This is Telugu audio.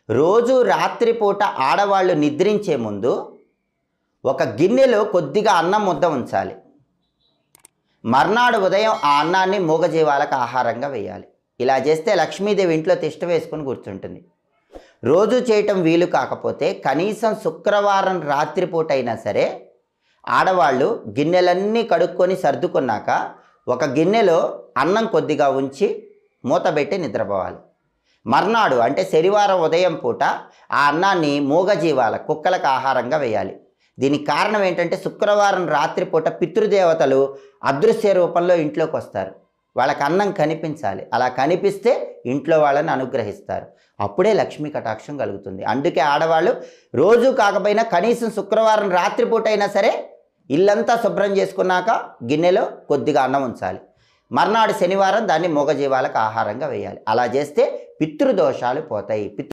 రోజు రాత్రిపూట ఆడవాళ్ళు నిద్రించే ముందు ఒక గిన్నెలో కొద్దిగా అన్నం ముద్ద ఉంచాలి. మర్నాడు ఉదయం ఆ అన్నాన్ని మూగజీవాలకు ఆహారంగా వేయాలి. ఇలా చేస్తే లక్ష్మీదేవి ఇంట్లో తిష్ట వేసుకొని కూర్చుంటుంది. రోజు చేయటం వీలు కాకపోతే కనీసం శుక్రవారం రాత్రిపూట అయినా సరే ఆడవాళ్ళు గిన్నెలన్నీ కడుక్కొని సర్దుకున్నాక ఒక గిన్నెలో అన్నం కొద్దిగా ఉంచి మూతబెట్టి నిద్రపోవాలి. మర్నాడు అంటే శనివారం ఉదయం పూట ఆ అన్నాన్ని మూగజీవాల కుక్కలకు ఆహారంగా వేయాలి. దీనికి కారణం ఏంటంటే శుక్రవారం రాత్రిపూట పితృదేవతలు అదృశ్య రూపంలో ఇంట్లోకి వస్తారు. వాళ్ళకి అన్నం కనిపించాలి. అలా కనిపిస్తే ఇంట్లో వాళ్ళని అనుగ్రహిస్తారు. అప్పుడే లక్ష్మీ కటాక్షం కలుగుతుంది. అందుకే ఆడవాళ్ళు రోజు కాకపోయినా కనీసం శుక్రవారం రాత్రిపూట అయినా సరే ఇల్లంతా శుభ్రం చేసుకున్నాక గిన్నెలో కొద్దిగా అన్నం ఉంచాలి. మర్నాడు శనివారం దాన్ని మూగజీవాలకు ఆహారంగా వేయాలి. అలా చేస్తే పితృదోషాలు పోతాయి.